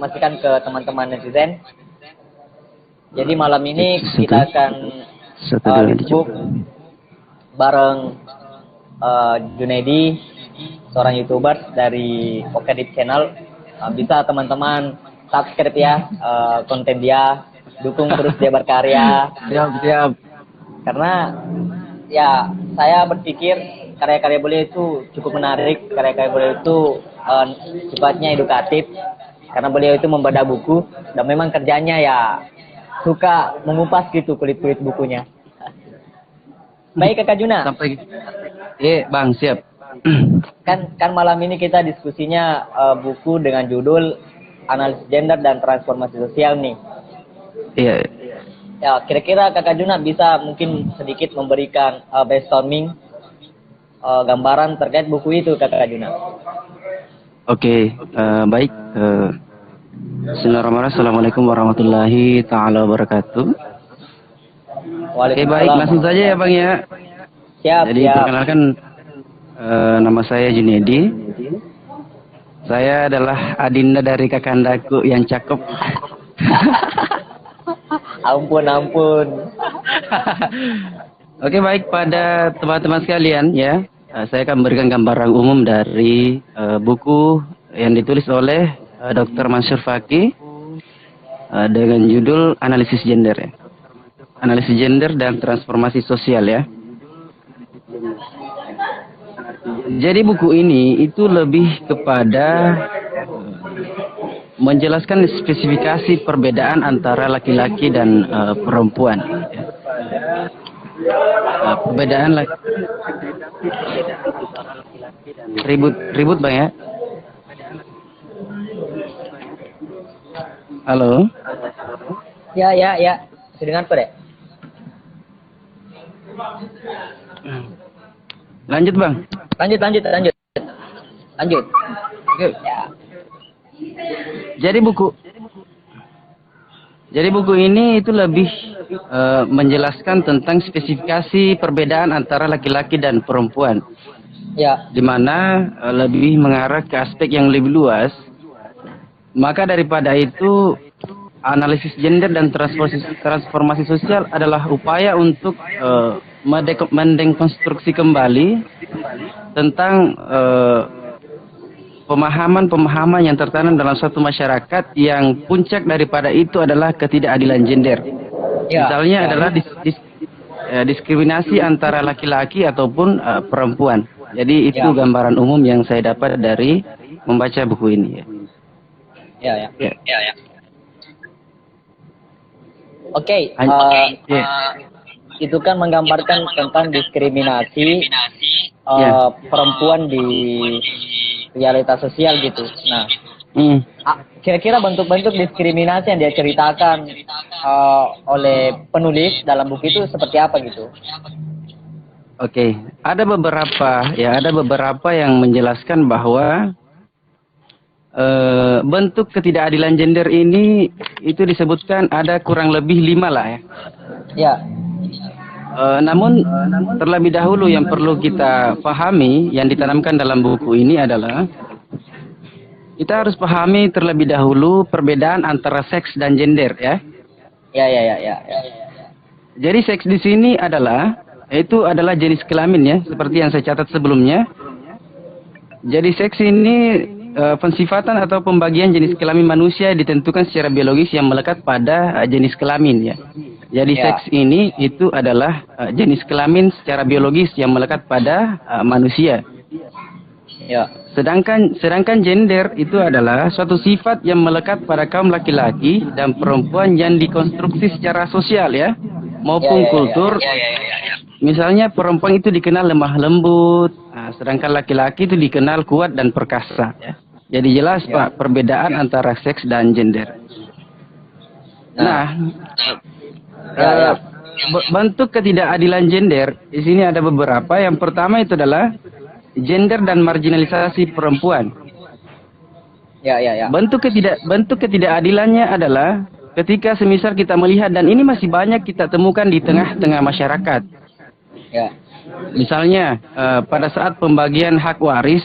informasikan ke teman-teman netizen. Jadi malam ini kita akan disebut bareng Junaidi, seorang YouTuber dari Okedip Channel. Bisa teman-teman subscribe ya konten dia, dukung terus dia berkarya. Siap. Karena ya saya berpikir karya-karya beliau itu cukup menarik, karya-karya beliau itu sifatnya edukatif, karena beliau itu membaca buku dan memang kerjanya ya suka mengupas gitu kulit-kulit bukunya. Baik Kakak Juna. Sampai Bang, siap. Kan malam ini kita diskusinya buku dengan judul Analisis Gender dan Transformasi Sosial nih. Iya. Ya, kira-kira Kakak Juna bisa mungkin sedikit memberikan brainstorming gambaran terkait buku itu Kakak Juna. Oke, baik. Bismillahirrahmanirrahim. Assalamualaikum warahmatullahi taala wabarakatuh. Oke, baik, langsung saja ya Bang ya. Siap. Jadi perkenalkan, nama saya Junaidi. Saya adalah adinda dari kakandaku yang cakep. Ampun. Oke, baik, pada teman-teman sekalian ya, saya akan memberikan gambaran umum dari buku yang ditulis oleh Dr. Mansur Faki dengan judul Analisis Gender ya. Analisis Gender dan Transformasi Sosial ya. Jadi buku ini itu lebih kepada menjelaskan spesifikasi perbedaan antara laki-laki dan perempuan. Perbedaan ribut Bang ya. Halo. Ya. Dengar Pak, Dek? Lanjut Bang. Lanjut. Oke. Ya. Jadi buku ini itu lebih menjelaskan tentang spesifikasi perbedaan antara laki-laki dan perempuan. Ya. Di mana lebih mengarah ke aspek yang lebih luas. Maka daripada itu, analisis gender dan transformasi sosial adalah upaya untuk mendekonstruksi kembali tentang pemahaman yang tertanam dalam suatu masyarakat yang puncak daripada itu adalah ketidakadilan gender. Ya. Misalnya adalah diskriminasi antara laki-laki ataupun perempuan. Jadi itu gambaran umum yang saya dapat dari membaca buku ini. Ya. Oke, itu kan menggambarkan tentang diskriminasi perempuan di realitas sosial gitu. Nah, kira-kira bentuk-bentuk diskriminasi yang dia ceritakan oleh penulis dalam buku itu seperti apa gitu? Oke, ada beberapa yang menjelaskan bahwa bentuk ketidakadilan gender ini itu disebutkan ada kurang lebih 5 lah ya. Ya. Namun terlebih dahulu yang perlu kita pahami yang ditanamkan dalam buku ini adalah kita harus pahami terlebih dahulu perbedaan antara seks dan gender ya. Ya. Jadi seks di sini adalah jenis kelamin ya, seperti yang saya catat sebelumnya. Jadi seks ini pensifatan atau pembagian jenis kelamin manusia ditentukan secara biologis yang melekat pada jenis kelamin ya. Jadi seks ini itu adalah jenis kelamin secara biologis yang melekat pada manusia. Ya. Sedangkan gender itu adalah suatu sifat yang melekat pada kaum laki-laki dan perempuan yang dikonstruksi secara sosial ya, maupun kultur. Misalnya perempuan itu dikenal lemah lembut, sedangkan laki-laki itu dikenal kuat dan perkasa. Ya. Jadi jelas Pak perbedaan antara seks dan gender. Bentuk ketidakadilan gender di sini ada beberapa. Yang pertama itu adalah gender dan marginalisasi perempuan. Ya. Bentuk ketidakadilannya adalah ketika semisal kita melihat, dan ini masih banyak kita temukan di tengah-tengah masyarakat. Ya. Misalnya pada saat pembagian hak waris,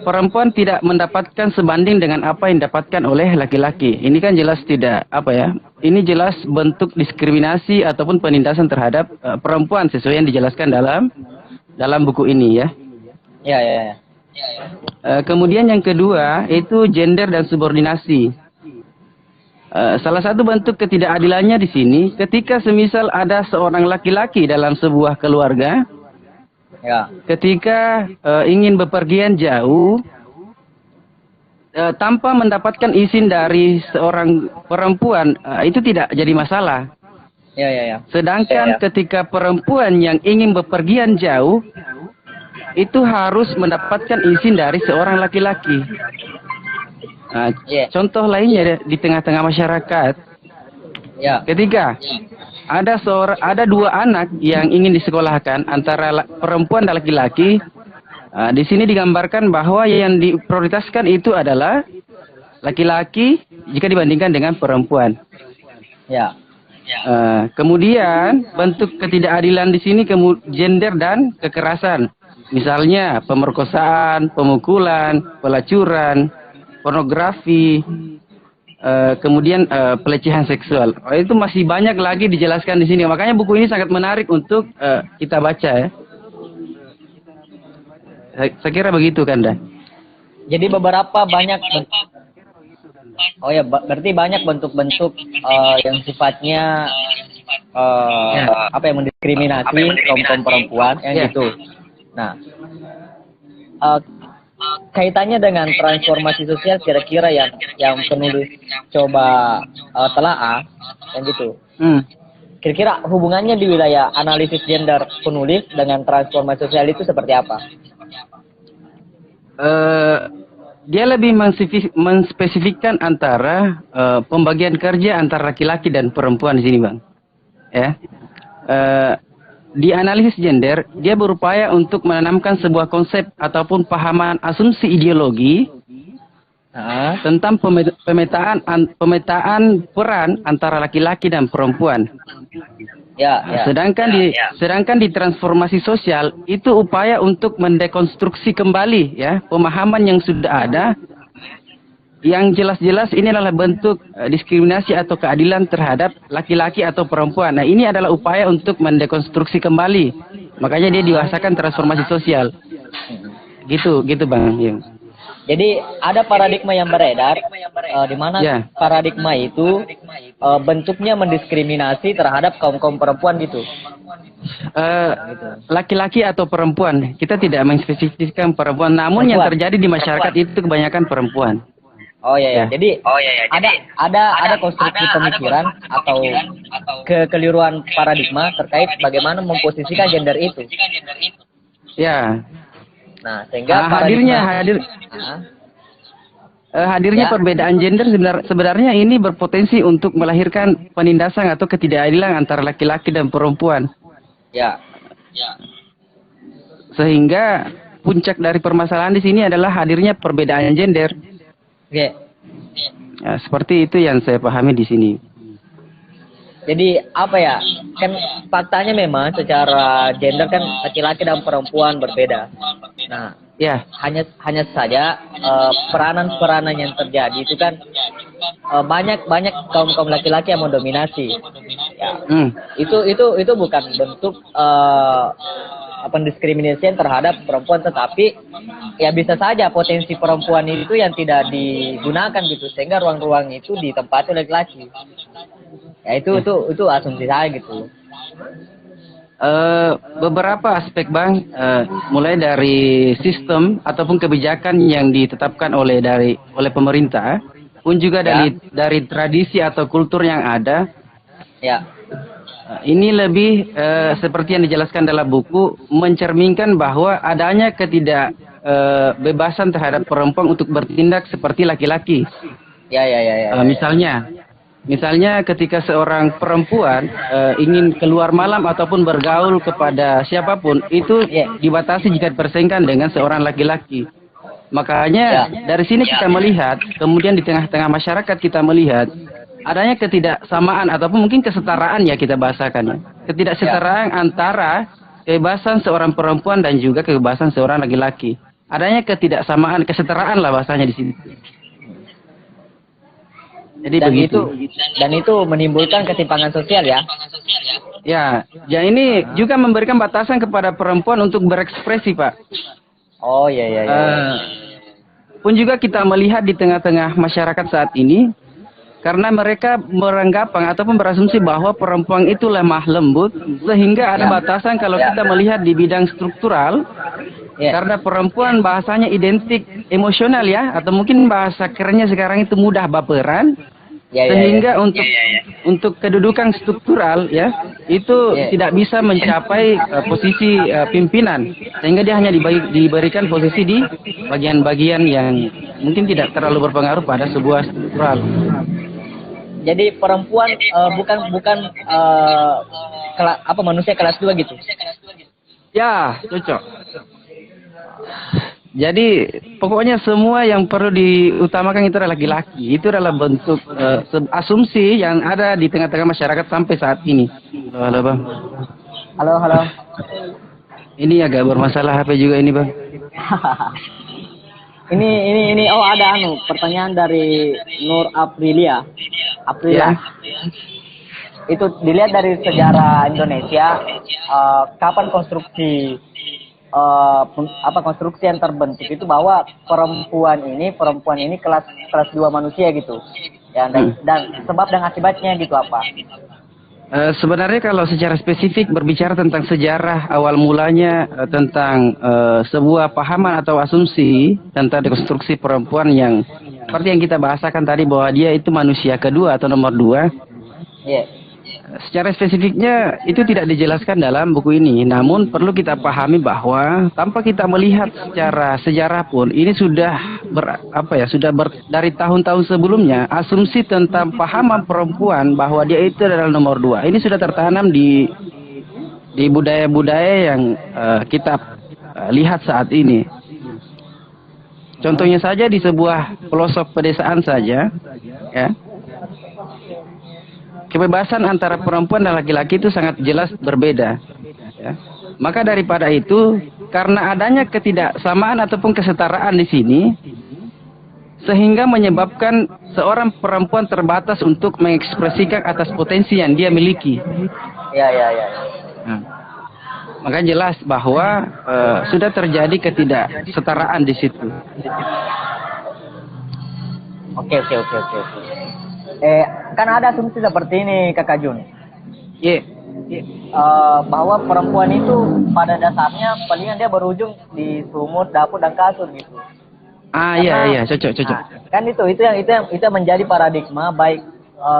perempuan tidak mendapatkan sebanding dengan apa yang didapatkan oleh laki-laki. Ini kan jelas tidak apa ya? Ini jelas bentuk diskriminasi ataupun penindasan terhadap perempuan sesuai yang dijelaskan dalam buku ini ya. Ya, ya, ya. Kemudian yang kedua itu gender dan subordinasi. Salah satu bentuk ketidakadilannya di sini ketika semisal ada seorang laki-laki dalam sebuah keluarga, Ya. ketika ingin bepergian jauh tanpa mendapatkan izin dari seorang perempuan, itu tidak jadi masalah. Ya, ya, ya. Sedangkan ketika perempuan yang ingin bepergian jauh itu harus mendapatkan izin dari seorang laki-laki. Nah, contoh lainnya di tengah-tengah masyarakat, Ya. ketika ada dua anak yang ingin disekolahkan antara perempuan dan laki-laki, di sini digambarkan bahwa yang diprioritaskan itu adalah laki-laki jika dibandingkan dengan perempuan. Ya. Kemudian bentuk ketidakadilan di sini gender dan kekerasan. Misalnya pemerkosaan, pemukulan, pelacuran, pornografi, kemudian pelecehan seksual. Itu masih banyak lagi dijelaskan di sini. Makanya buku ini sangat menarik untuk kita baca ya. Saya kira begitu kan, Dan? Jadi beberapa banyak berarti banyak bentuk-bentuk yang sifatnya apa yang mendiskriminasi kaum perempuan yang gitu. Nah, kaitannya dengan transformasi sosial kira-kira yang penulis coba telaah yang gitu. Kira-kira hubungannya di wilayah analisis gender penulis dengan transformasi sosial itu seperti apa? Dia lebih menspesifikkan antara pembagian kerja antara laki-laki dan perempuan di sini, Bang. Ya. Di analisis gender, dia berupaya untuk menanamkan sebuah konsep ataupun pahaman asumsi ideologi tentang pemetaan peran antara laki-laki dan perempuan. Sedangkan di transformasi sosial itu upaya untuk mendekonstruksi kembali ya pemahaman yang sudah ada, yang jelas-jelas ini adalah bentuk diskriminasi atau keadilan terhadap laki-laki atau perempuan. Nah, ini adalah upaya untuk mendekonstruksi kembali. Makanya dia diwasakan transformasi sosial. Gitu Bang. Ya. Jadi ada paradigma yang beredar di mana paradigma itu bentuknya mendiskriminasi terhadap kaum perempuan gitu. Laki-laki atau perempuan, kita tidak menspesifikasikan perempuan, namun yang terjadi di masyarakat itu kebanyakan perempuan. Oh ya. Jadi ada konstruksi pemikiran atau kekeliruan paradigma terkait bagaimana memposisikan gender itu. Ya. Nah, sehingga hadirnya perbedaan gender sebenarnya ini berpotensi untuk melahirkan penindasan atau ketidakadilan antara laki-laki dan perempuan. Ya. Sehingga puncak dari permasalahan di sini adalah hadirnya perbedaan gender. Oke. Ya, seperti itu yang saya pahami di sini. Jadi apa ya? Kan faktanya memang secara gender kan laki-laki dan perempuan berbeda. Nah, hanya saja peranan yang terjadi itu kan banyak kaum laki-laki yang mendominasi. Ya. Itu bukan bentuk pendiskriminasian terhadap perempuan, tetapi ya bisa saja potensi perempuan itu yang tidak digunakan gitu sehingga ruang-ruang itu ditempati oleh laki-laki. Ya itu asumsi saya gitu. Beberapa aspek Bang, mulai dari sistem ataupun kebijakan yang ditetapkan oleh pemerintah, pun juga dari tradisi atau kultur yang ada. Ya. Ini lebih seperti yang dijelaskan dalam buku, mencerminkan bahwa adanya ketidakbebasan terhadap perempuan untuk bertindak seperti laki-laki. Misalnya ketika seorang perempuan ingin keluar malam ataupun bergaul kepada siapapun, itu dibatasi jika dipersengkan dengan seorang laki-laki. Makanya dari sini kita melihat, kemudian di tengah-tengah masyarakat kita melihat adanya ketidaksamaan ataupun mungkin kesetaraan ya kita bahasakan ya. Ketidaksetaraan antara kebebasan seorang perempuan dan juga kebebasan seorang laki-laki. adanya ketidaksamaan, kesetaraan lah bahasanya di sini. Jadi Dan begitu. itu menimbulkan ketimpangan sosial ya. Ya, ya ini juga memberikan batasan kepada perempuan untuk berekspresi, Pak. Oh iya iya iya. Pun juga kita melihat di tengah-tengah masyarakat saat ini, karena mereka beranggapan ataupun berasumsi bahwa perempuan itu lemah lembut, sehingga ada batasan kalau kita melihat di bidang struktural, karena perempuan bahasanya identik emosional ya, atau mungkin bahasa kerennya sekarang itu mudah baperan, sehingga untuk kedudukan struktural ya, itu tidak bisa mencapai posisi pimpinan, sehingga dia hanya diberikan posisi di bagian-bagian yang mungkin tidak terlalu berpengaruh pada sebuah struktural. Jadi perempuan bukan manusia kelas 2 gitu. Ya, cocok. Jadi pokoknya semua yang perlu diutamakan itu adalah laki-laki. Itu adalah bentuk asumsi yang ada di tengah-tengah masyarakat sampai saat ini. Halo, Bang. Halo. Ini agak bermasalah HP juga ini, Bang. Ini ada pertanyaan dari Nur Aprilia. Ya. Itu dilihat dari sejarah Indonesia, kapan konstruksi yang terbentuk itu bahwa perempuan ini kelas 2 manusia gitu. Ya, dan sebab dan akibatnya gitu apa? Sebenarnya kalau secara spesifik berbicara tentang sejarah awal mulanya tentang sebuah pahaman atau asumsi tentang dekonstruksi perempuan yang seperti yang kita bahasakan tadi bahwa dia itu manusia kedua atau nomor 2. Secara spesifiknya itu tidak dijelaskan dalam buku ini. Namun perlu kita pahami bahwa tanpa kita melihat secara sejarah pun ini sudah dari tahun-tahun sebelumnya asumsi tentang pahaman perempuan bahwa dia itu adalah nomor 2. Ini sudah tertanam di budaya-budaya yang kita lihat saat ini. Contohnya saja di sebuah pelosok pedesaan saja, ya. Kebebasan antara perempuan dan laki-laki itu sangat jelas berbeda. Ya. Maka daripada itu, karena adanya ketidaksamaan ataupun kesetaraan di sini, sehingga menyebabkan seorang perempuan terbatas untuk mengekspresikan atas potensi yang dia miliki. Ya. Nah, maka jelas bahwa sudah terjadi ketidaksetaraan di situ. Oke. Kan ada asumsi seperti ini, Kakak Jun. Bahwa perempuan itu pada dasarnya palingan dia berujung di sumur, dapur dan kasur gitu. Iya, cocok. Kan itu yang menjadi paradigma baik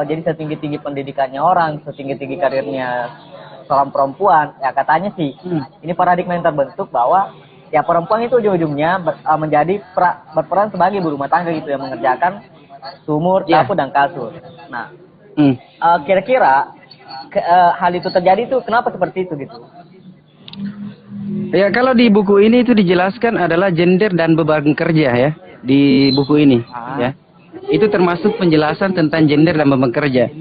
jadi setinggi-tinggi pendidikannya orang, setinggi-tinggi karirnya seorang perempuan. Ya katanya sih, ini paradigma yang terbentuk bahwa ya perempuan itu ujung-ujungnya berperan sebagai ibu rumah tangga gitu yang mengerjakan sumur, dapur dan kasur. Nah, kira-kira hal itu terjadi itu kenapa seperti itu gitu? Ya, kalau di buku ini itu dijelaskan adalah gender dan beban kerja ya di buku ini. Ya, itu termasuk penjelasan tentang gender dan beban kerja.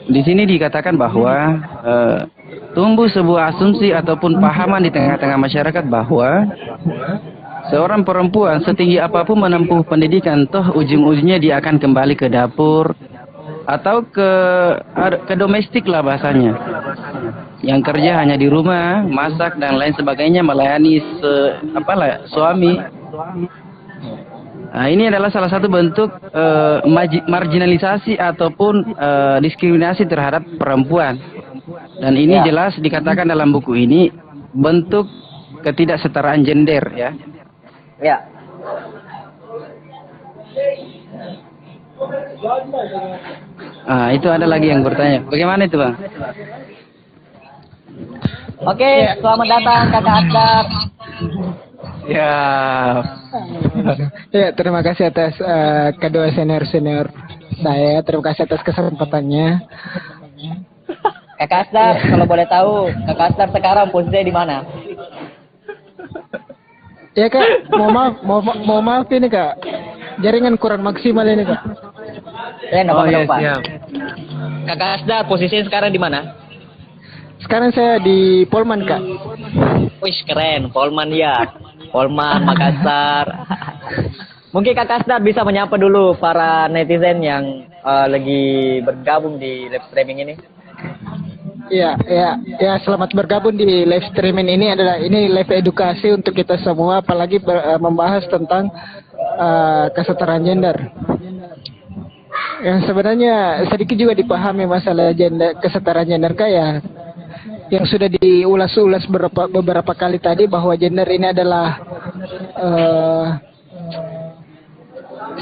Di sini dikatakan bahwa tumbuh sebuah asumsi ataupun pahaman di tengah-tengah masyarakat bahwa seorang perempuan setinggi apapun menempuh pendidikan, toh ujung-ujungnya dia akan kembali ke dapur atau ke domestik lah bahasanya. Yang kerja hanya di rumah, masak dan lain sebagainya, melayani suami. Nah, ini adalah salah satu bentuk marginalisasi ataupun diskriminasi terhadap perempuan. Dan ini jelas dikatakan dalam buku ini bentuk ketidaksetaraan gender ya. Ya. Itu ada lagi yang bertanya. Bagaimana itu, Bang? Oke, selamat datang Kakak Asdar. Ya. Ya, terima kasih atas kedua senior saya. Terima kasih atas kesempatannya. Kakak Asdar, kalau boleh tahu, Kakak Asdar sekarang posisinya di mana? Ya Kak, mau maaf ini Kak, jaringan kurang maksimal ini Kak. Nggak apa-apa. Kakak Asdar posisinya sekarang di mana? Sekarang saya di Polman Kak. Wih keren, Polman ya. Polman, Makassar. Mungkin Kak Kasdar bisa menyapa dulu para netizen yang lagi bergabung di live streaming ini. Ya, selamat bergabung di live streaming ini live edukasi untuk kita semua, apalagi membahas tentang kesetaraan gender. Yang sebenarnya sedikit juga dipahami masalah kesetaraan gender kayak yang sudah diulas-ulas beberapa kali tadi, bahwa gender ini adalah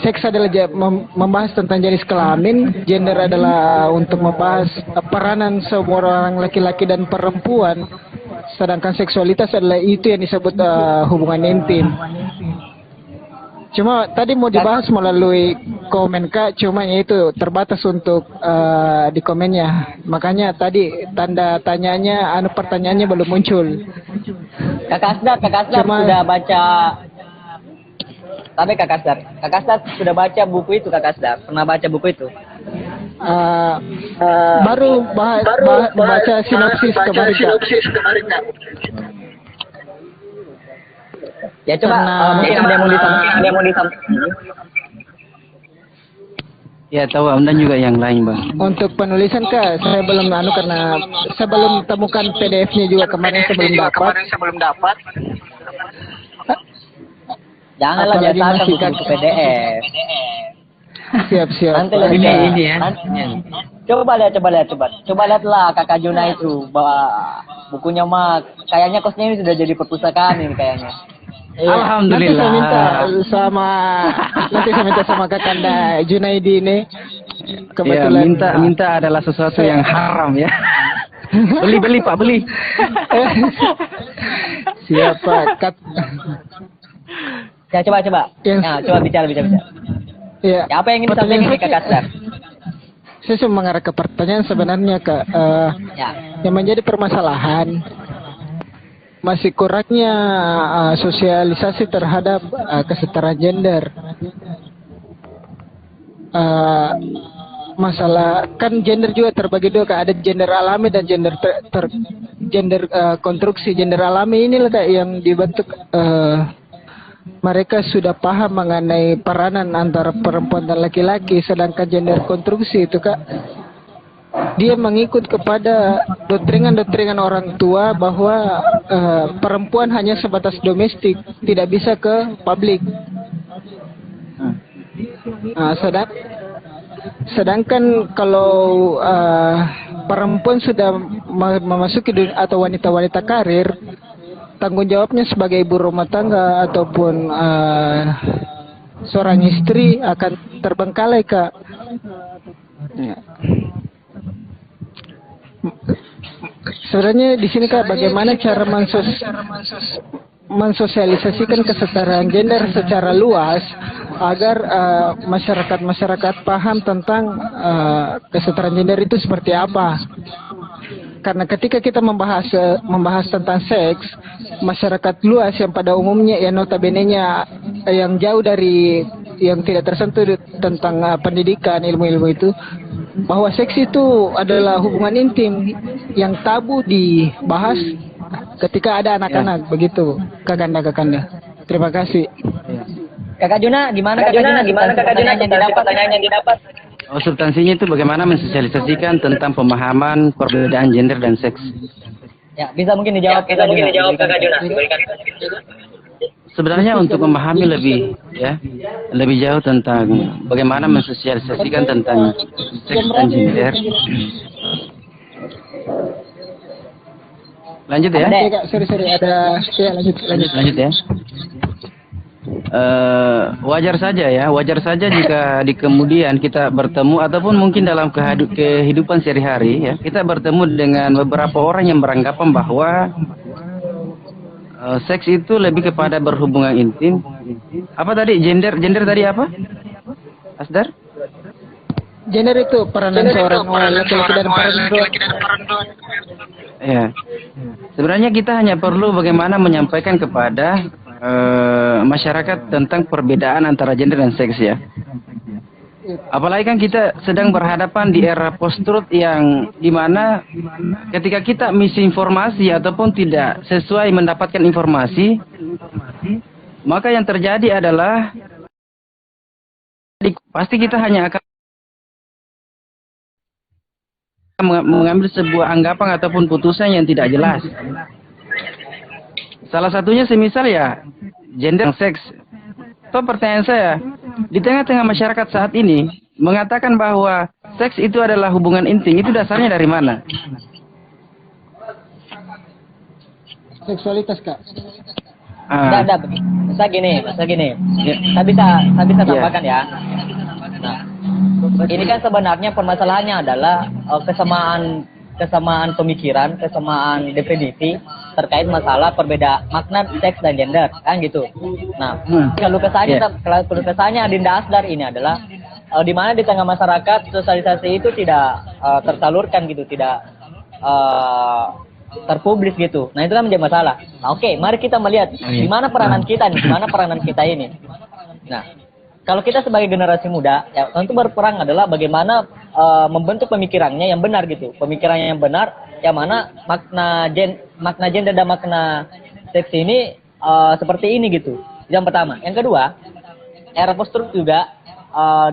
seks adalah membahas tentang jenis kelamin, gender adalah untuk membahas peranan semua orang laki-laki dan perempuan, sedangkan seksualitas adalah itu yang disebut hubungan intim. Cuma tadi mau dibahas melalui komen Kak, cuma itu terbatas untuk di komennya. Makanya tadi tanda tanyanya, pertanyaannya belum muncul. Kak Kasdar sudah baca. Tapi Kak Kasdar sudah baca buku itu, Kak Kasdar pernah baca buku itu? Baru baca sinopsis kemarin Kak. Ya coba mungkin ada yang mau disampaikan. Ya tahu Anda juga yang lain Bang. Untuk penulisan Kak, saya belum karena saya belum temukan PDF-nya juga kemarin sebelum dapat. Janganlah biasakan buku PDF. Siap. Nanti lebih ini ya. Coba lihatlah Kakak Juna itu bawa bukunya mah kayaknya kosnya ini sudah jadi perpustakaan ini kayaknya. Alhamdulillah. Nanti saya minta sama Kakanda Junaidi ini. Kebetulan minta adalah sesuatu yang haram ya. Beli Pak, beli. Siap Pak. Ya coba. Nah, coba bicara. Ya. Ya, apa yang ingin disampaikan nih Kak Kasdar? Saya cuma mengarah ke pertanyaan sebenarnya Kak. Yang menjadi permasalahan masih kurangnya sosialisasi terhadap kesetaraan gender. Masalah kan gender juga terbagi dua Kak, ada gender alami dan gender konstruksi. Gender alami inilah Kak yang dibentuk mereka sudah paham mengenai peranan antara perempuan dan laki-laki, sedangkan gender konstruksi itu Kak, dia mengikut kepada doktringan orang tua bahwa perempuan hanya sebatas domestik, tidak bisa ke publik. Sedangkan kalau perempuan sudah memasuki atau wanita-wanita karir, tanggung jawabnya sebagai ibu rumah tangga ataupun seorang istri akan terbengkalai Kak. Ya. Sebenarnya di sini Kak, bagaimana cara mensosialisasikan kesetaraan gender secara luas agar masyarakat paham tentang kesetaraan gender itu seperti apa. Karena ketika kita membahas tentang seks, masyarakat luas yang pada umumnya yang notabene-nya yang jauh dari yang tidak tersentuh tentang pendidikan ilmu-ilmu itu, bahwa seks itu adalah hubungan intim yang tabu dibahas ketika ada anak-anak. Begitu Kakanda. Terima kasih. Kakak Juna, gimana Kakak Juna pertanyaan yang didapat? Substansinya itu bagaimana mensosialisasikan tentang pemahaman perbedaan gender dan seks. Ya, bisa mungkin dijawab Kakak Juna. Sebenarnya untuk memahami lebih jauh tentang bagaimana mensosialisasikan tentang seks dan gender. Lanjut ya. Sorry ada lanjut ya. Wajar saja jika di kemudian kita bertemu ataupun mungkin dalam kehidupan sehari-hari ya, kita bertemu dengan beberapa orang yang beranggapan bahwa seks itu lebih kepada berhubungan intim. Apa tadi gender tadi apa? Asdar? Gender itu peranan seorang laki-laki dan perempuan. Ya. Sebenarnya kita hanya perlu bagaimana menyampaikan kepada masyarakat tentang perbedaan antara gender dan seks ya. Apalagi kan kita sedang berhadapan di era post-truth yang dimana ketika kita misinformasi ataupun tidak sesuai mendapatkan informasi, maka yang terjadi adalah pasti kita hanya akan mengambil sebuah anggapan ataupun putusan yang tidak jelas. Salah satunya semisal ya gender seks. So, pertanyaan saya, di tengah-tengah masyarakat saat ini mengatakan bahwa seks itu adalah hubungan intim, itu dasarnya dari mana? Seksualitas, Kak. Enggak, masa gini. Saya bisa tambahkan ya. Nah, ini kan sebenarnya permasalahannya adalah kesamaan pemikiran, kesamaan definisi terkait masalah perbedaan makna seks dan gender, kan gitu. Nah, kalau kesannya Adinda Asdar ini adalah di mana di tengah masyarakat sosialisasi itu tidak tersalurkan gitu, tidak terpublis gitu. Nah, itu kan menjadi masalah. Nah, oke, mari kita melihat di mana peranan kita ini. Nah, kalau kita sebagai generasi muda, ya tentu berperang adalah bagaimana membentuk pemikirannya yang benar gitu. Pemikirannya yang benar, yang mana makna gender dan makna seks ini seperti ini gitu. Yang pertama. Yang kedua, era post-truth juga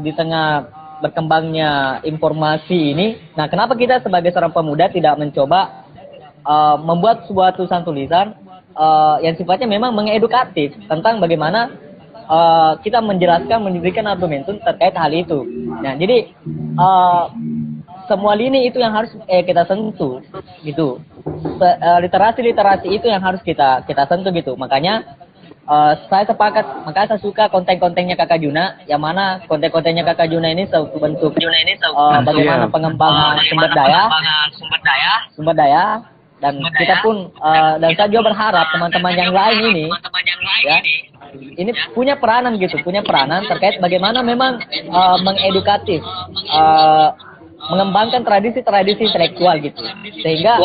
di tengah berkembangnya informasi ini. Nah, kenapa kita sebagai seorang pemuda tidak mencoba membuat sebuah tulisan yang sifatnya memang mengedukatif tentang bagaimana kita memberikan argumentum terkait hal itu. Nah, jadi semua lini itu yang harus kita sentuh, gitu. Literasi itu yang harus kita sentuh gitu. Makanya saya sepakat, makanya saya suka konten-kontennya Kakak Juna, yang mana konten-kontennya Kakak Juna ini suatu bentuk bagaimana pengembangan sumber daya. Dan kita pun dan saya juga berharap teman-teman yang lain ini ya ini punya peranan terkait bagaimana memang mengedukatif, mengembangkan tradisi intelektual gitu, sehingga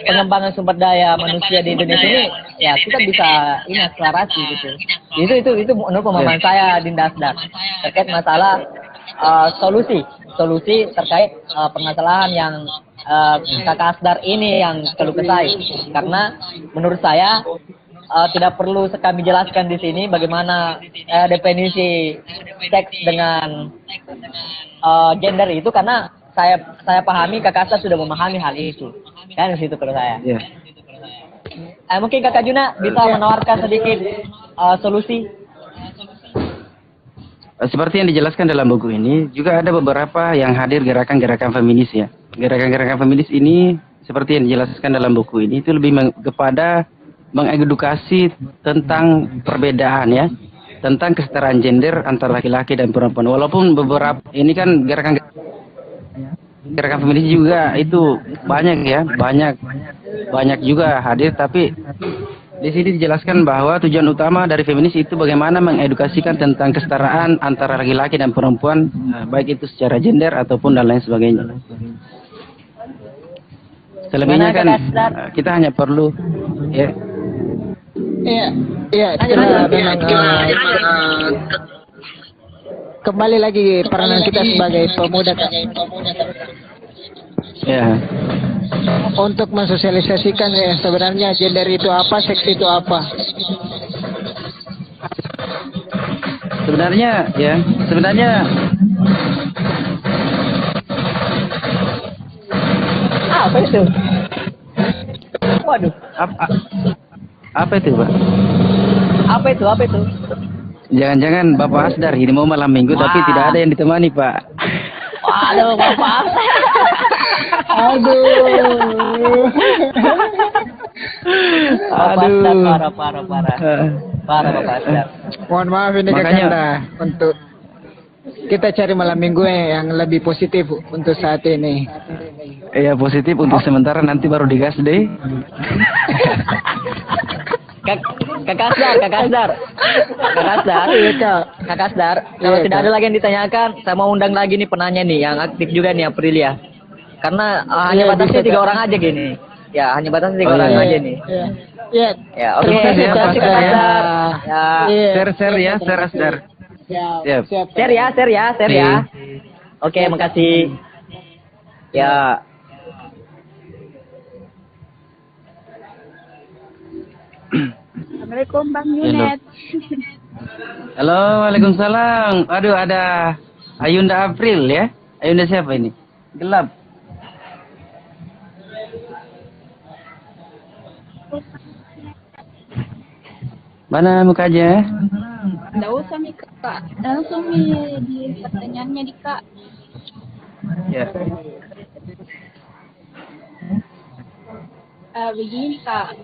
pengembangan sumber daya manusia di Indonesia ini ya kita bisa ini akselerasi gitu. Itu menurut pemahaman saya, Dinda Asdar, terkait masalah solusi terkait permasalahan yang Kakak Asdar ini yang keluh kesah. Karena menurut saya tidak perlu kami jelaskan di sini bagaimana definisi seks dengan gender itu, karena saya pahami Kakak Asdar sudah memahami hal itu. Kan di situ kalau saya. Yeah. Mungkin Kakak Juna bisa menawarkan sedikit solusi. Seperti yang dijelaskan dalam buku ini, juga ada beberapa yang hadir gerakan-gerakan feminis ya. Gerakan-gerakan feminis ini, seperti yang dijelaskan dalam buku ini, itu lebih kepada mengedukasi tentang perbedaan ya, tentang kesetaraan gender antara laki-laki dan perempuan. Walaupun beberapa, ini kan gerakan feminis juga itu banyak ya, banyak juga hadir, tapi di sini dijelaskan bahwa tujuan utama dari feminis itu bagaimana mengedukasikan tentang kesetaraan antara laki-laki dan perempuan, baik itu secara gender ataupun dan lain sebagainya. Selebihnya kan kita hanya perlu ya. Iya, kita memang kembali lagi peranan kita sebagai pemuda, Kak. Ya. Untuk mensosialisasikan ya sebenarnya gender itu apa, seks itu apa. Sebenarnya Apa itu? Waduh. Apa itu, Pak? Apa itu? Jangan-jangan Bapak Asdar ini mau malam minggu tapi tidak ada yang ditemani, Pak. Waduh, Bapak. Aduh. Parah Bapak Asdar. Mohon maaf ini Kakanda untuk kita cari malam minggu yang lebih positif untuk saat ini. Iya, positif untuk sementara, nanti baru digas deh. Kakak Asdar. Kalau tidak ada lagi yang ditanyakan, saya mau undang lagi nih penanya nih yang aktif juga nih, Aprilia. Karena hanya batasnya 3 orang aja gini. Ya, hanya batasnya 3 orang aja nih. Iya. Ya, oke. Terima kasih Kakak Asdar. Share Asdar. Siap. Share ya, share ya, share ya. Oke, makasih. Ya. Assalamualaikum Bang Yunet. Halo, waalaikumsalam. Aduh, ada Ayunda April ya. Ayunda siapa ini? Gelap. Mana mukanya? Nggak usah nih Kak, langsung nih di pertanyaannya di Kak. Ya. Begini Kak,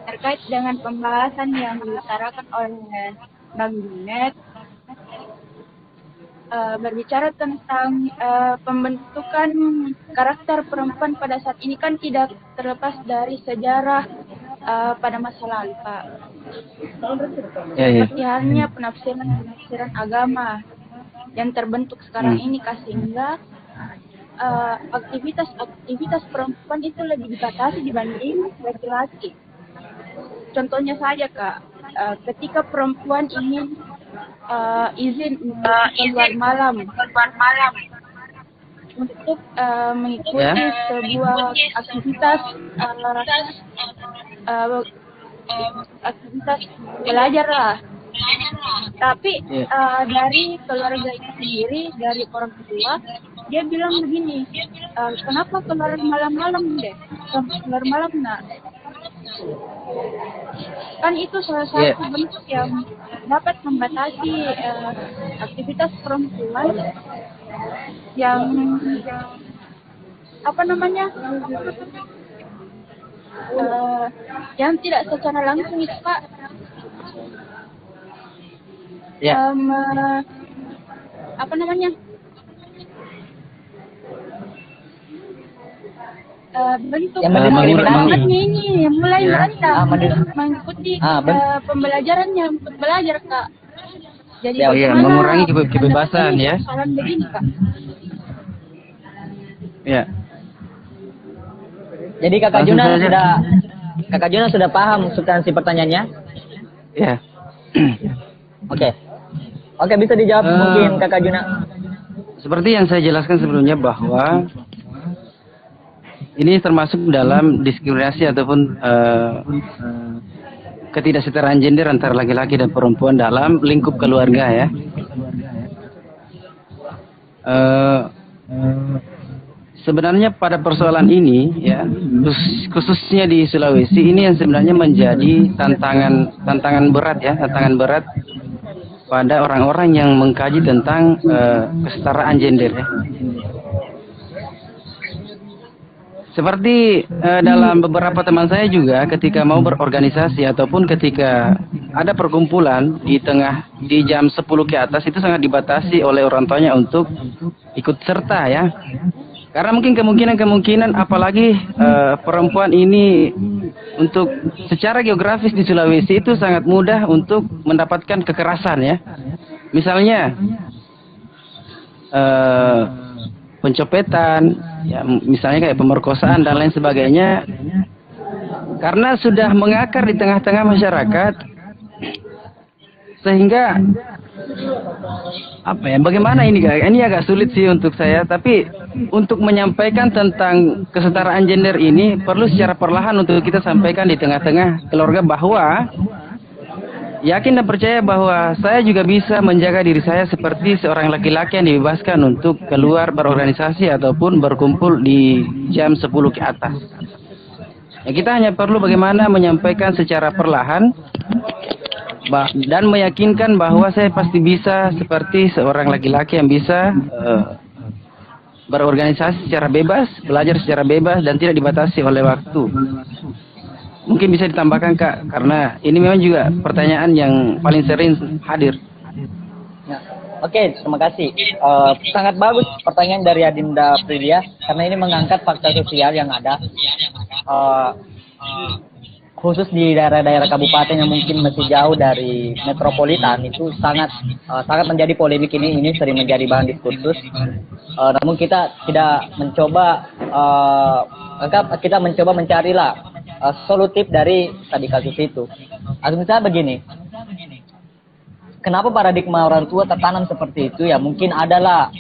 terkait dengan pembahasan yang diutarakan oleh Bang Yunet, berbicara tentang pembentukan karakter perempuan pada saat ini kan tidak terlepas dari sejarah pada masa lalu Pak. Seperti halnya penafsiran agama yang terbentuk sekarang ini Kak, sehingga aktivitas perempuan itu lebih dibatasi dibanding laki-laki. Contohnya saja Kak, ketika perempuan ingin izin untuk keluar malam untuk mengikuti sebuah aktivitas belajar lah. Tapi dari keluarga itu sendiri, dari orang tua, dia bilang begini, kenapa keluar malam-malam deh? Keluar malam nak? Kan itu salah satu bentuk yang dapat membatasi aktivitas perempuan yang apa namanya, yang tidak secara langsung itu Pak, apa namanya, bentuk pendidikannya ini mulai merendah mengikuti pembelajaran yang belajar Kak. Jadi mengurangi kebebasan ya. Begini, Kak. Ya. Jadi Kakak Juna sudah paham substansi pertanyaannya? Ya. Oke, bisa dijawab mungkin Kakak Juna. Seperti yang saya jelaskan sebelumnya bahwa ini termasuk dalam diskriminasi ataupun ketidaksetaraan gender antara laki-laki dan perempuan dalam lingkup keluarga ya. Sebenarnya pada persoalan ini ya, khususnya di Sulawesi ini yang sebenarnya menjadi tantangan berat ya, tantangan berat pada orang-orang yang mengkaji tentang kesetaraan gender ya. Seperti dalam beberapa teman saya juga ketika mau berorganisasi ataupun ketika ada perkumpulan di jam 10 ke atas itu sangat dibatasi oleh orang tuanya untuk ikut serta ya. Karena mungkin kemungkinan apalagi perempuan ini untuk secara geografis di Sulawesi itu sangat mudah untuk mendapatkan kekerasan ya. Misalnya pencopetan, ya, misalnya kayak pemerkosaan dan lain sebagainya, karena sudah mengakar di tengah-tengah masyarakat, sehingga apa ya? Bagaimana ini guys? Ini agak sulit sih untuk saya, tapi untuk menyampaikan tentang kesetaraan gender ini perlu secara perlahan untuk kita sampaikan di tengah-tengah keluarga bahwa yakin dan percaya bahwa saya juga bisa menjaga diri saya seperti seorang laki-laki yang dibebaskan untuk keluar berorganisasi ataupun berkumpul di jam 10 ke atas. Ya, kita hanya perlu bagaimana menyampaikan secara perlahan dan meyakinkan bahwa saya pasti bisa seperti seorang laki-laki yang bisa berorganisasi secara bebas, belajar secara bebas dan tidak dibatasi oleh waktu. Mungkin bisa ditambahkan Kak, karena ini memang juga pertanyaan yang paling sering hadir. Ya. Oke, terima kasih. Sangat bagus pertanyaan dari Adinda Prilia, karena ini mengangkat fakta sosial yang ada, khusus di daerah-daerah kabupaten yang mungkin masih jauh dari metropolitan, itu sangat menjadi polemik ini sering menjadi bahan diskursus. Namun kita tidak mencoba, kita mencoba mencarilah solutif dari tadi kasus itu. Misalnya begini, kenapa paradigma orang tua tertanam seperti itu ya, mungkin adalah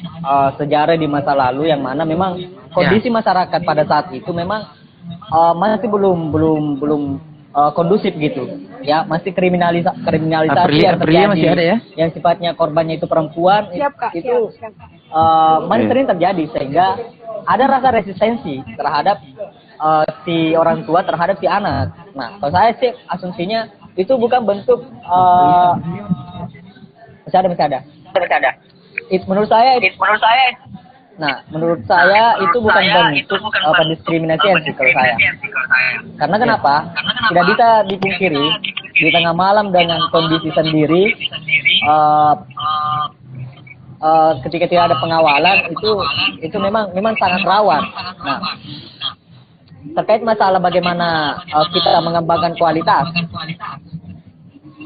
sejarah di masa lalu yang mana memang kondisi masyarakat pada saat itu memang masih belum kondusif gitu ya, masih kriminalisasi yang Aprilia terjadi, masih ada ya? yang sifatnya korbannya itu perempuan. Siap, Kak. Itu Siap. masih sering terjadi, sehingga ada rasa resistensi terhadap si orang tua terhadap si anak. Nah, kalau saya sih asumsinya itu bukan bentuk masih ada. Menurut saya, nah, menurut saya itu bukan bentuk diskriminasi sih kalau saya. Karena kenapa? Tidak bisa dipungkiri di tengah malam dengan kondisi sendiri, ketika tidak ada pengawalan itu memang sangat rawan. Nah, terkait masalah bagaimana kita mengembangkan kualitas.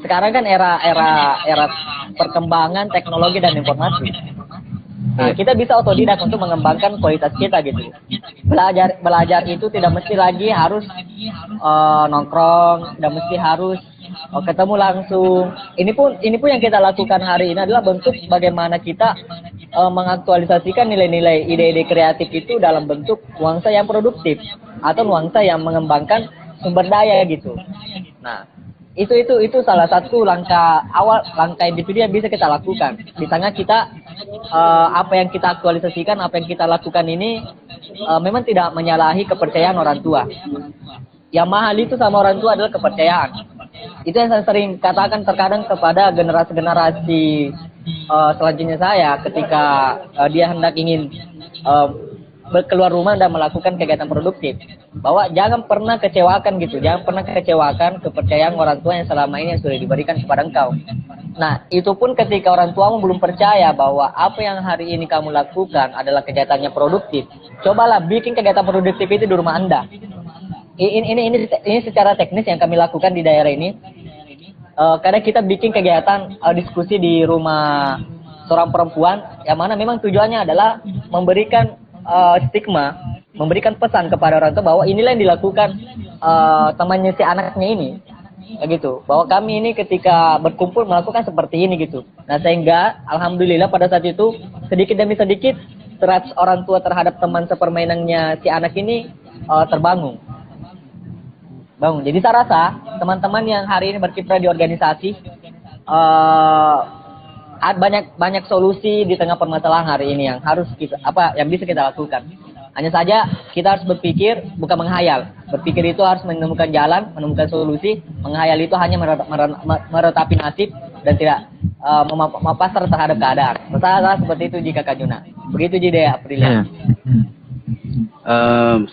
Sekarang kan era perkembangan teknologi dan informasi. Nah, kita bisa otodidak untuk mengembangkan kualitas kita gitu. Belajar itu tidak mesti lagi harus nongkrong, tidak mesti harus ketemu langsung. Ini pun yang kita lakukan hari ini adalah bentuk bagaimana kita mengaktualisasikan nilai-nilai ide-ide kreatif itu dalam bentuk nuansa yang produktif atau nuansa yang mengembangkan sumber daya gitu. Nah, itu salah satu langkah individu yang bisa kita lakukan. Di tengah kita apa yang kita aktualisasikan, apa yang kita lakukan ini memang tidak menyalahi kepercayaan orang tua. Yang mahal itu sama orang tua adalah kepercayaan. Itu yang saya sering katakan terkadang kepada generasi selanjutnya saya ketika dia hendak ingin keluar rumah dan melakukan kegiatan produktif, bahwa jangan pernah kecewakan gitu, jangan pernah kecewakan kepercayaan orang tua yang selama ini yang sudah diberikan kepada engkau. Nah, itu pun ketika orang tuamu belum percaya bahwa apa yang hari ini kamu lakukan adalah kegiatannya produktif, cobalah bikin kegiatan produktif itu di rumah Anda. Ini secara teknis yang kami lakukan di daerah ini. Karena kita bikin kegiatan diskusi di rumah seorang perempuan, yang mana memang tujuannya adalah memberikan stigma, memberikan pesan kepada orang tua bahwa inilah yang dilakukan temannya si anaknya ini, gitu. Bahwa kami ini ketika berkumpul melakukan seperti ini gitu. Nah, sehingga alhamdulillah pada saat itu sedikit demi sedikit trust orang tua terhadap teman sepermainannya si anak ini terbangun. Jadi saya rasa teman-teman yang hari ini berkiprah di organisasi banyak solusi di tengah permasalahan hari ini yang harus yang bisa kita lakukan. Hanya saja kita harus berpikir, bukan menghayal. Berpikir itu harus menemukan jalan, menemukan solusi. Menghayal itu hanya meratapi nasib dan tidak mempasar terhadap keadaan. Masalah seperti itu jika Kak Juna. Begitu Jide Aprilia.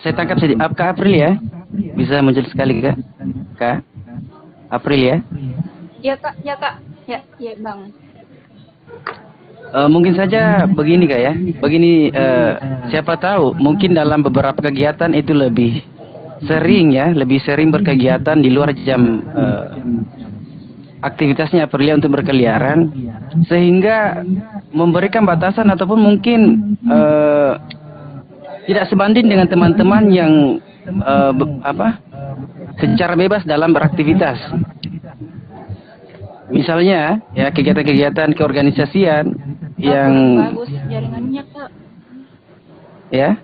Saya tangkap sedikit. Kak Aprilia, bisa muncul sekali Kak Aprilia. Ya Kak. Ya Bang. Mungkin saja begini Kak ya. Begini, siapa tahu mungkin dalam beberapa kegiatan itu lebih sering berkegiatan di luar jam aktivitasnya Aprilia untuk berkeliaran, sehingga memberikan batasan ataupun mungkin tidak sebanding dengan teman-teman yang secara bebas dalam beraktivitas. Misalnya ya kegiatan-kegiatan keorganisasian yang bagus jaringannya Kak. Ya.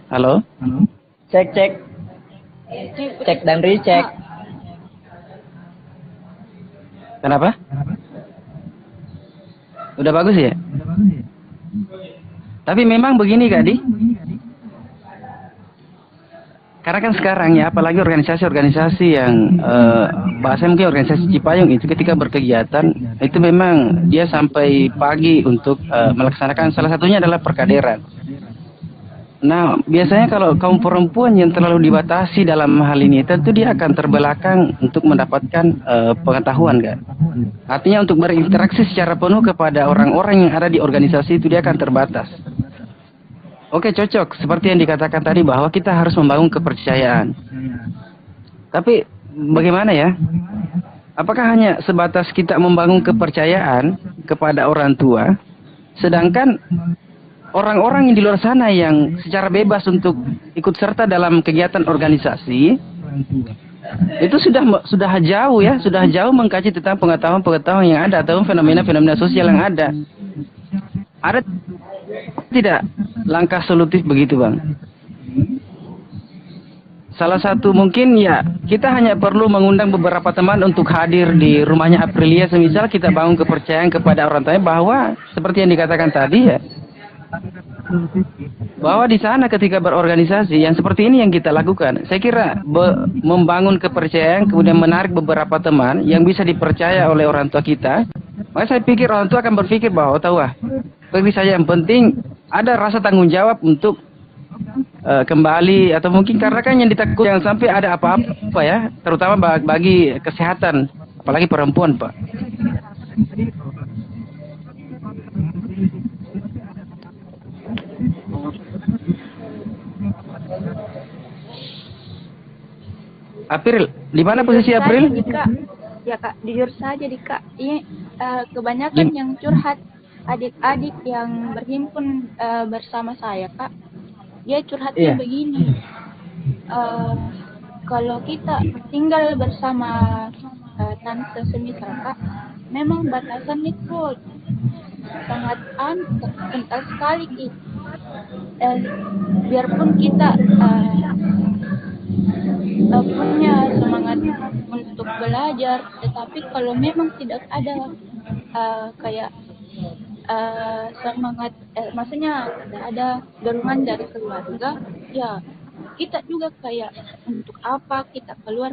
Halo? Cek dan recheck. Kenapa? Udah bagus ya? Tapi memang begini Kak Di. Karena kan sekarang ya, apalagi organisasi-organisasi yang bahasanya mungkin organisasi Cipayung itu ketika berkegiatan itu memang dia sampai pagi untuk melaksanakan, salah satunya adalah perkaderan. Nah, biasanya kalau kaum perempuan yang terlalu dibatasi dalam hal ini, tentu dia akan terbelakang untuk mendapatkan pengetahuan kan. Artinya untuk berinteraksi secara penuh kepada orang-orang yang ada di organisasi itu dia akan terbatas. Oke, cocok. Seperti yang dikatakan tadi bahwa kita harus membangun kepercayaan. Tapi bagaimana ya? Apakah hanya sebatas kita membangun kepercayaan kepada orang tua, sedangkan orang-orang yang di luar sana yang secara bebas untuk ikut serta dalam kegiatan organisasi, itu sudah jauh ya, sudah jauh mengkaji tentang pengetahuan yang ada atau fenomena-fenomena sosial yang ada. Ada tidak langkah solutif begitu, Bang? Salah satu mungkin ya kita hanya perlu mengundang beberapa teman untuk hadir di rumahnya Aprilia, semisal kita bangun kepercayaan kepada orang tuanya bahwa seperti yang dikatakan tadi ya, bahwa di sana ketika berorganisasi yang seperti ini yang kita lakukan, saya kira membangun kepercayaan kemudian menarik beberapa teman yang bisa dipercaya oleh orang tua kita. Maka saya pikir orang tua akan berpikir bahwa seperti saja yang penting ada rasa tanggung jawab untuk kembali, atau mungkin karena kan yang ditakut jangan sampai ada apa-apa ya, terutama bagi kesehatan apalagi perempuan, Pak. April, di mana posisi April? Ya Kak, jujur saja Kak, ini kebanyakan yang curhat adik-adik yang berhimpun bersama saya Kak. Dia curhatnya begini, kalau kita tinggal bersama tante semisal Kak, memang batasan itu sangat kental sekali gitu. Biarpun kita punya semangat untuk belajar, tetapi kalau memang tidak ada kayak semangat, maksudnya ada dorongan dari keluarga, ya kita juga kayak untuk apa kita keluar,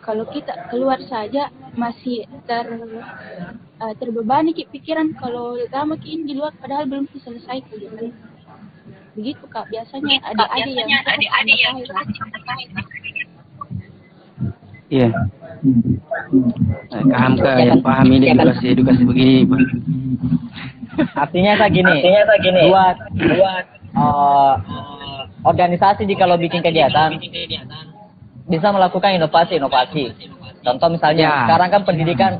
kalau kita keluar saja masih terbebani pikiran kalau lama ini di luar padahal belum selesai kegiatan. Begitu Kak, biasanya ada yang Iya. Paham Kak, yang paham ini edukasi begini, Pak. Artinya saya gini, buat organisasi jika lo bikin kegiatan bisa melakukan inovasi. Contoh misalnya sekarang kan pendidikan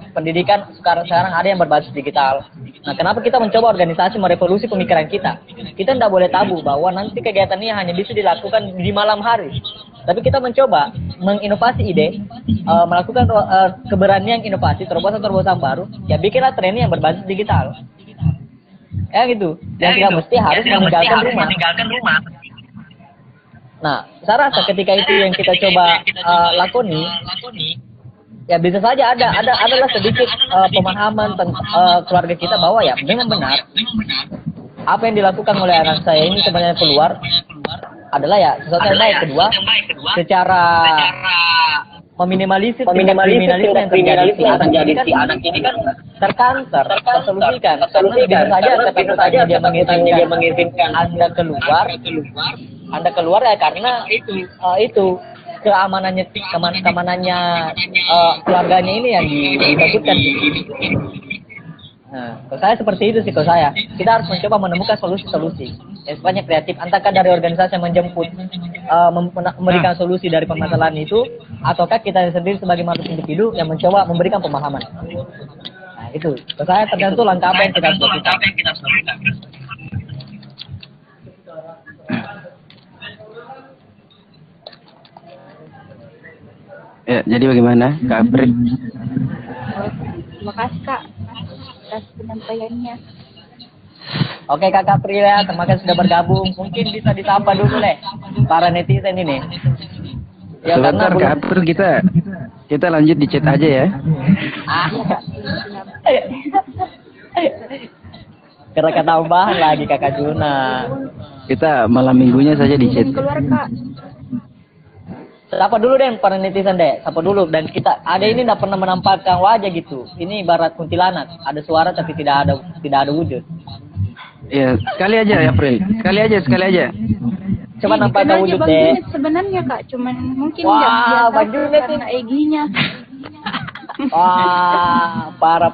sekarang ada yang berbasis digital. Nah, kenapa kita mencoba organisasi merevolusi pemikiran kita? Kita tidak boleh tabu bahwa nanti kegiatan ini hanya bisa dilakukan di malam hari. Tapi kita mencoba menginovasi ide, melakukan keberanian inovasi, terobosan-terobosan baru. Ya bikinlah training yang berbasis digital. Ya gitu. Yang tidak mesti harus meninggalkan rumah. Nah, saya rasa ketika itu yang kita coba lakoni, ya bisa saja adalah sedikit pemahaman keluarga kita bahwa ya memang benar apa yang dilakukan oleh anak saya ini sebenarnya keluar adalah ya sesuatu yang baik. Kedua, secara meminimalisir tingkat kriminalisme yang terjadi si anak ini kan tersolusikan. Karena bisa saja dia mengizinkan Anda keluar ya karena itu keamanannya keluarganya ini yang ditakutkan. Nah, kalau saya seperti itu sih, kalau saya. Kita harus mencoba menemukan solusi-solusi yang sifatnya kreatif, entahkah dari organisasi yang menjemput, memberikan solusi dari permasalahan itu, ataukah kita sendiri sebagai makhluk individu yang mencoba memberikan pemahaman. Nah, itu. Kalau saya tergantung langkah apa yang kita harus lakukan. Ya, jadi bagaimana, Kak April? Terima kasih Kak atas penyampaiannya. Oke Kak April ya, terima kasih sudah bergabung. Mungkin bisa disapa dulu para netizen ini. Ya, sebentar Kak April, kita lanjut di chat aja ya. Karena ketambahan lagi Kakak Juna. Kita malam minggunya saja di chat. Keluar Kak. Sapa dulu deh para netizen sapa dulu, dan kita ada ini tidak pernah menampakkan wajah gitu. Ini ibarat kuntilanak, ada suara tapi tidak ada wujud. Ya, sekali aja ya April, sekali aja. Coba nampakkan wujud deh. Sebenarnya Kak, cuman mungkin wah, Bang Junet karena eginya. Wah, para.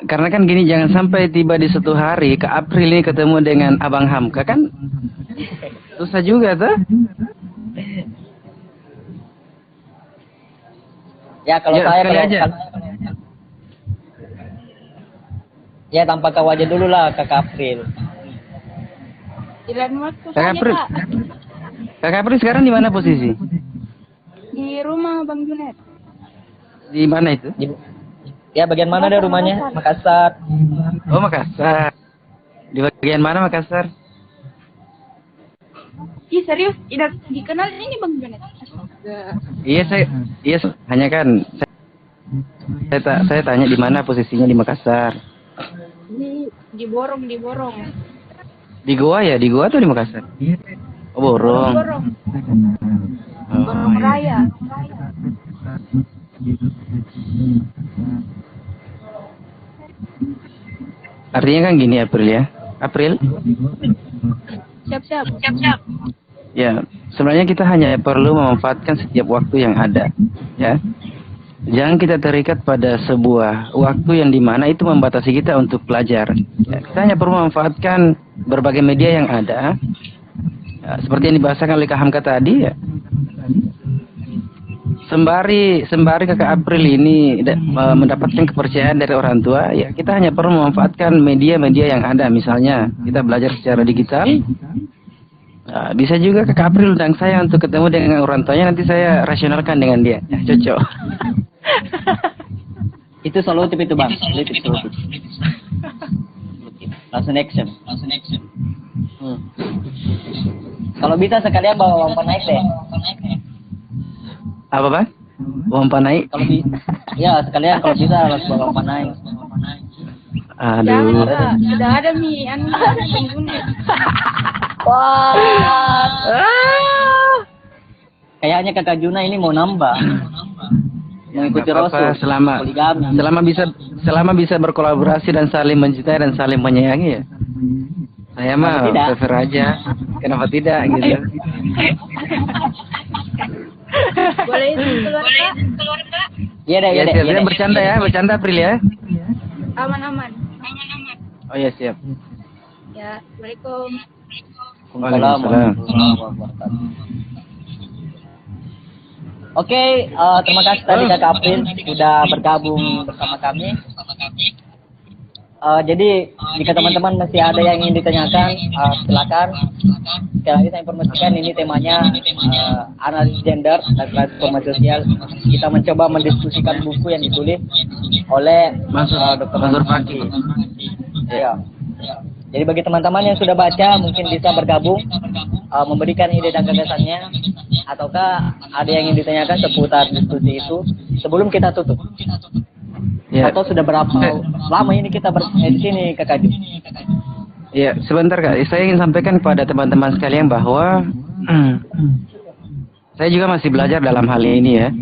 Karena kan gini, jangan sampai tiba di suatu hari Kak April ini ketemu dengan Abang Hamka kan susah juga tuh. Ya kalau ya, saya aja. Ya tampakkan wajah dulu lah Kak April. Jalan waktu Kak April. Kakak April sekarang di mana posisi? Di rumah Bang Junet. Di mana itu? Ya, bagian mana deh rumahnya? Makassar. Oh, Makassar. Di bagian mana Makassar? Ih serius, tidak dikenal ini Bang Junet. Iya, hanya kan saya tanya di mana posisinya di Makassar. Di Borong. Di Goa ya? Di Goa atau di Makassar? Oh, Borong. Borong Oh, iya. Raya. Artinya kan gini April ya. April? Siap. Ya, sebenarnya kita hanya perlu memanfaatkan setiap waktu yang ada, ya. Jangan kita terikat pada sebuah waktu yang dimana itu membatasi kita untuk belajar. Ya, kita hanya perlu memanfaatkan berbagai media yang ada, ya, seperti yang dibahasakan oleh Kak Hamka tadi, ya. Sembari Kakak April ini mendapatkan kepercayaan dari orang tua, ya kita hanya perlu memanfaatkan media-media yang ada. Misalnya kita belajar secara digital. Nah, bisa juga Kakak April undang saya untuk ketemu dengan orang tuanya, nanti saya rasionalkan dengan dia. Ya, cocok. Itu solutif itu Bang. Solutif. Langsung action. Kalau bisa sekalian bawa uang naik deh. Apa Bang? Uang panai? Kalau bisa, ya sekalian kalau bisa harus bawa uang naik. Aduh. Jangan Kak, sudah ada nih Bang Junet. Wah. Kayaknya Kakak Juna ini mau nambah. Mengikuti Nggak apa-apa, Rasul. Poligami. selama bisa berkolaborasi dan saling mencintai dan saling menyayangi ya. Saya mah prefer aja. Kenapa tidak gitu. Boleh keluar Kak? Iya deh. Saya bercanda ya, bercanda April ya. Aman. Oh ya siap. Ya, Assalamualaikum. Waalaikumsalam. Oke, terima kasih tadi Kakak April sudah bergabung bersama kami. Jadi jika teman-teman masih ada yang ingin ditanyakan, silakan. Sekali lagi saya informasikan ini temanya analisis gender dan transformasi sosial. Kita mencoba mendiskusikan buku yang ditulis oleh Dr. Mansur Fakih. Ya. Jadi bagi teman-teman yang sudah baca mungkin bisa bergabung, memberikan ide dan gagasannya, ataukah ada yang ingin ditanyakan seputar diskusi itu sebelum kita tutup. Ya. Atau sudah berapa lama ini kita di sini Kakak Jun? Ya, sebentar Kak. Saya ingin sampaikan kepada teman-teman sekalian bahwa saya juga masih belajar dalam hal ini ya.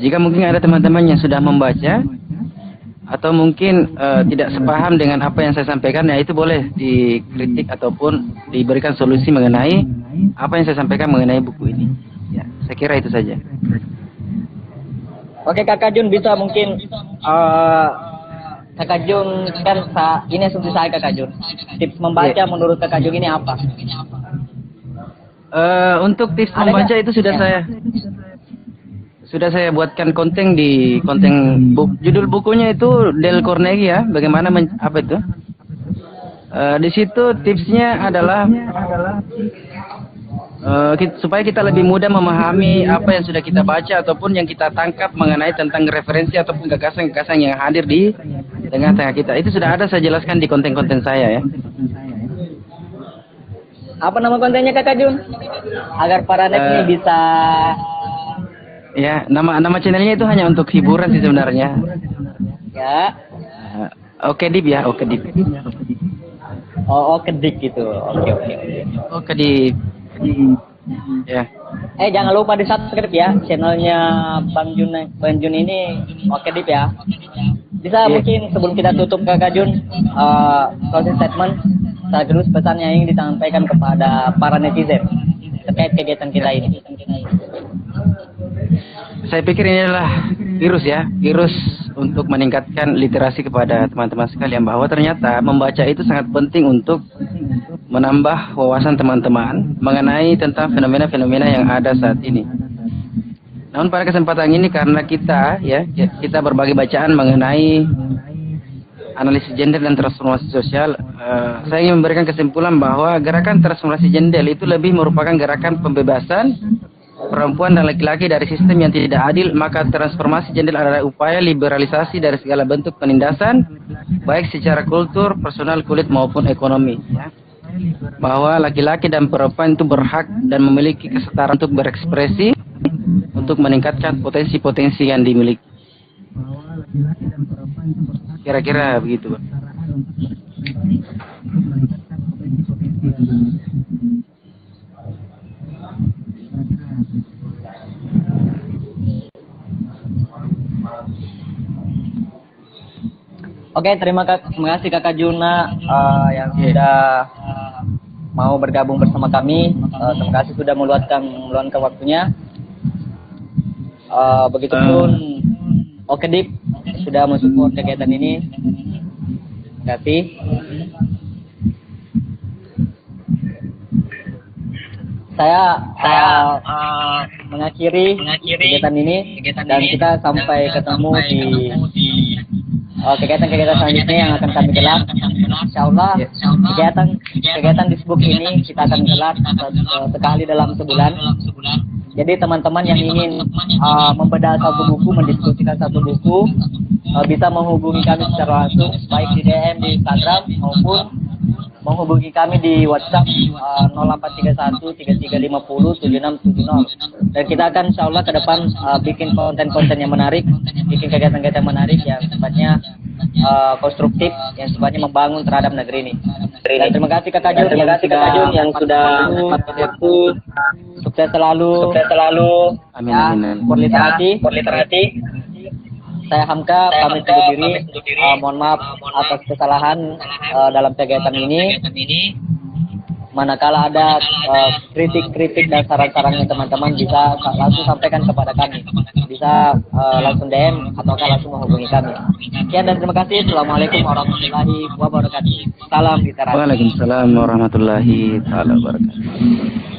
Jika mungkin ada teman-teman yang sudah membaca atau mungkin tidak sepaham dengan apa yang saya sampaikan, ya itu boleh dikritik ataupun diberikan solusi mengenai apa yang saya sampaikan mengenai buku ini. Ya, saya kira itu saja. Oke Kakak Jun, bisa mungkin Kakak Jun kan ini asumsi saya Kakak Jun. Tips membaca menurut Kakak Jun ini apa? Untuk tips membaca itu sudah saya buatkan konten di judul bukunya itu Dale Carnegie ya, bagaimana apa itu? Di situ tipsnya adalah supaya kita lebih mudah memahami apa yang sudah kita baca ataupun yang kita tangkap mengenai tentang referensi ataupun gagasan-gagasan yang hadir di tengah-tengah kita. Itu sudah ada saya jelaskan di konten-konten saya ya. Apa nama kontennya Kakak Jun? Agar para net ini bisa. Ya, nama channelnya itu hanya untuk hiburan sih sebenarnya. Ya. Oke Dip ya, Oke Dip. Oh, Kedik gitu. Oke. Oke Dip. Ya. Jangan lupa di subscribe ya channelnya Bang Jun ini. Oke Dip ya. Bisa mungkin sebelum kita tutup Kakak Jun, closing statement sekaligus pesan yang ingin disampaikan kepada para netizen terkait kegiatan kita ini. Saya pikir ini adalah virus untuk meningkatkan literasi kepada teman-teman sekalian, bahwa ternyata membaca itu sangat penting untuk menambah wawasan teman-teman mengenai tentang fenomena-fenomena yang ada saat ini. Namun pada kesempatan ini karena kita berbagi bacaan mengenai analisis gender dan transformasi sosial, saya ingin memberikan kesimpulan bahwa gerakan transformasi gender itu lebih merupakan gerakan pembebasan perempuan dan laki-laki dari sistem yang tidak adil. Maka transformasi gender adalah upaya liberalisasi dari segala bentuk penindasan, baik secara kultur, personal, kulit maupun ekonomi. Ya. Bahwa laki-laki dan perempuan itu berhak dan memiliki kesetaraan untuk berekspresi, untuk meningkatkan potensi-potensi yang dimiliki. Kira-kira begitu, Pak. Oke, terima kasih Kakak Juna yang sudah mau bergabung bersama kami. Terima kasih sudah meluangkan waktunya. Begitupun Okedip sudah mensupport kegiatan ini. Terima kasih. Saya mengakhiri kegiatan ini dan kita sampai ketemu di kegiatan-kegiatan selanjutnya yang akan kami gelar. Insyaallah kegiatan di Facebook ini kita akan gelar sekali dalam sebulan. Jadi teman-teman yang ingin membedah satu buku, mendiskusikan satu buku, bisa menghubungi kami secara langsung, baik di DM di Instagram maupun menghubungi kami di WhatsApp 0831 3350 7670. Dan kita akan insyaallah ke depan bikin konten-konten yang menarik, bikin kegiatan-kegiatan menarik yang sifatnya konstruktif, yang sifatnya membangun terhadap negeri ini. Dan terima kasih Kakak Jun yang sudah waktu. Sukses selalu. Amin, Ya, amin. Berliterasi. Saya Hamka pamit undur diri. Mohon maaf atas kesalahan dalam kegiatan ini. Manakala ada kritik-kritik dan saran-sarannya teman-teman bisa langsung sampaikan kepada kami. Bisa langsung DM atau langsung menghubungi kami. Sekian dan terima kasih. Assalamualaikum warahmatullahi wabarakatuh. Salam literasi. Waalaikumsalam warahmatullahi wabarakatuh.